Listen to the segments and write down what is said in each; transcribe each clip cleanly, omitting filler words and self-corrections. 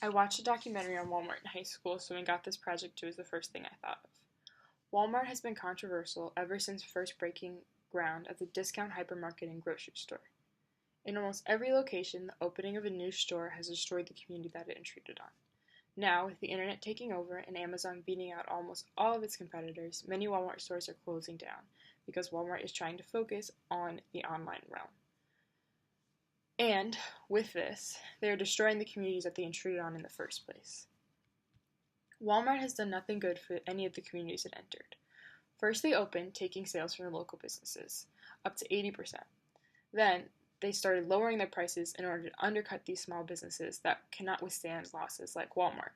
I watched a documentary on Walmart in high school, so when I got this project, it was the first thing I thought of. Walmart has been controversial ever since first breaking ground as a discount hypermarket and grocery store. In almost every location, the opening of a new store has destroyed the community that it intruded on. Now, with the internet taking over and Amazon beating out almost all of its competitors, many Walmart stores are closing down because Walmart is trying to focus on the online realm. And with this, they are destroying the communities that they intruded on in the first place. Walmart has done nothing good for any of the communities it entered. First, they opened, taking sales from the local businesses, up to 80%. Then, they started lowering their prices in order to undercut these small businesses that cannot withstand losses like Walmart.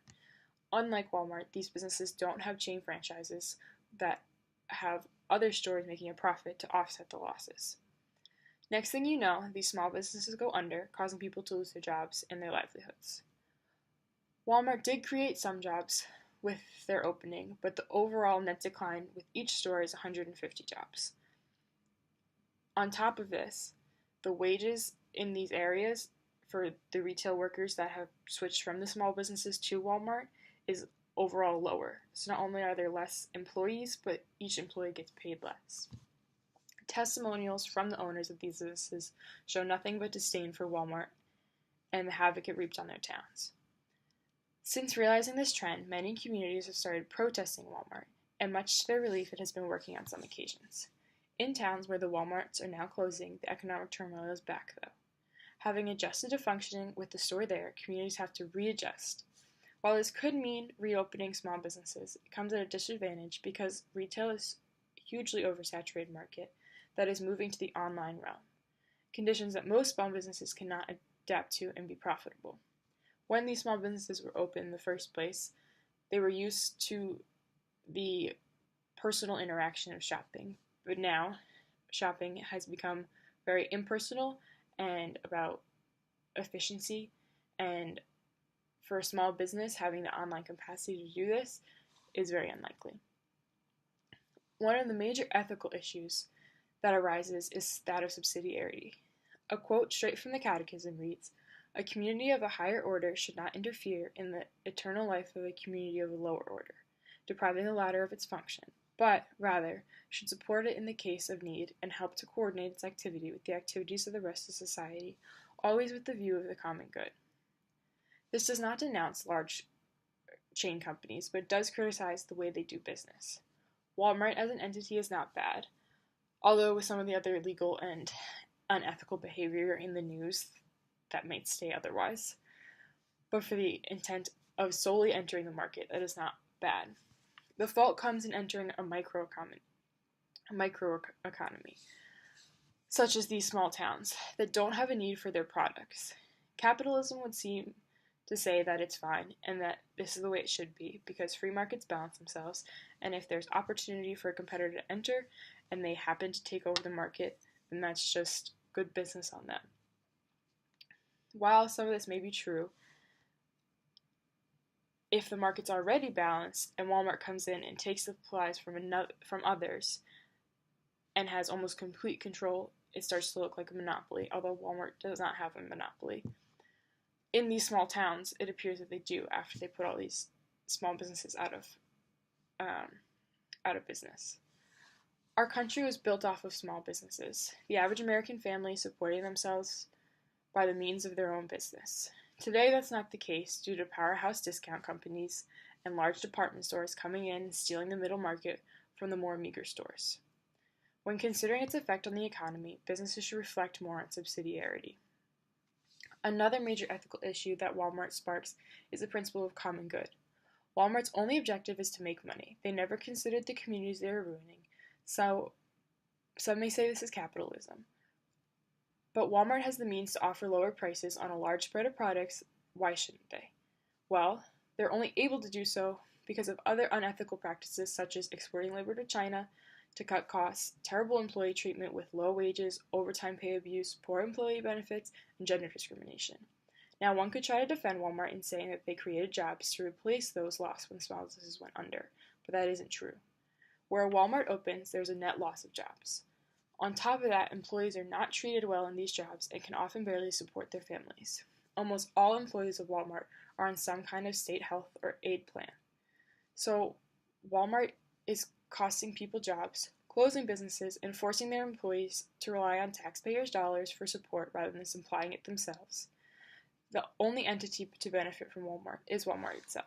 Unlike Walmart, these businesses don't have chain franchises that have other stores making a profit to offset the losses. Next thing you know, these small businesses go under, causing people to lose their jobs and their livelihoods. Walmart did create some jobs with their opening, but the overall net decline with each store is 150 jobs. On top of this, the wages in these areas for the retail workers that have switched from the small businesses to Walmart is overall lower. So not only are there less employees, but each employee gets paid less. Testimonials from the owners of these businesses show nothing but disdain for Walmart and the havoc it reaped on their towns. Since realizing this trend, many communities have started protesting Walmart, and much to their relief, it has been working on some occasions. In towns where the Walmarts are now closing, the economic turmoil is back, though. Having adjusted to functioning with the store there, communities have to readjust. While this could mean reopening small businesses, it comes at a disadvantage because retail is a hugely oversaturated market that is moving to the online realm, conditions that most small businesses cannot adapt to and be profitable. When these small businesses were open in the first place, they were used to the personal interaction of shopping, but now shopping has become very impersonal and about efficiency, and for a small business, having the online capacity to do this is very unlikely. One of the major ethical issues that arises is that of subsidiarity. A quote straight from the Catechism reads, "A community of a higher order should not interfere in the eternal life of a community of a lower order, depriving the latter of its function, but, rather, should support it in the case of need and help to coordinate its activity with the activities of the rest of society, always with the view of the common good." This does not denounce large chain companies, but does criticize the way they do business. Walmart as an entity is not bad, although with some of the other illegal and unethical behavior in the news, that might stay otherwise. But for the intent of solely entering the market, that is not bad. The fault comes in entering a microeconomy, such as these small towns, that don't have a need for their products. Capitalism would seem to say that it's fine and that this is the way it should be because free markets balance themselves, and if there's opportunity for a competitor to enter and they happen to take over the market, then that's just good business on them. While some of this may be true, if the market's already balanced and Walmart comes in and takes supplies from others and has almost complete control, it starts to look like a monopoly, although Walmart does not have a monopoly. In these small towns, it appears that they do after they put all these small businesses out of business. Our country was built off of small businesses, the average American family supporting themselves by the means of their own business. Today, that's not the case due to powerhouse discount companies and large department stores coming in and stealing the middle market from the more meager stores. When considering its effect on the economy, businesses should reflect more on subsidiarity. Another major ethical issue that Walmart sparks is the principle of common good. Walmart's only objective is to make money. They never considered the communities they were ruining, so some may say this is capitalism. But Walmart has the means to offer lower prices on a large spread of products. Why shouldn't they? Well, they're only able to do so because of other unethical practices such as exporting labor to China to cut costs, terrible employee treatment with low wages, overtime pay abuse, poor employee benefits, and gender discrimination. Now, one could try to defend Walmart in saying that they created jobs to replace those lost when small businesses went under, but that isn't true. Where a Walmart opens, there's a net loss of jobs. On top of that, employees are not treated well in these jobs and can often barely support their families. almost all employees of Walmart are on some kind of state health or aid plan. So Walmart is costing people jobs, closing businesses, and forcing their employees to rely on taxpayers' dollars for support rather than supplying it themselves. The only entity to benefit from Walmart is Walmart itself.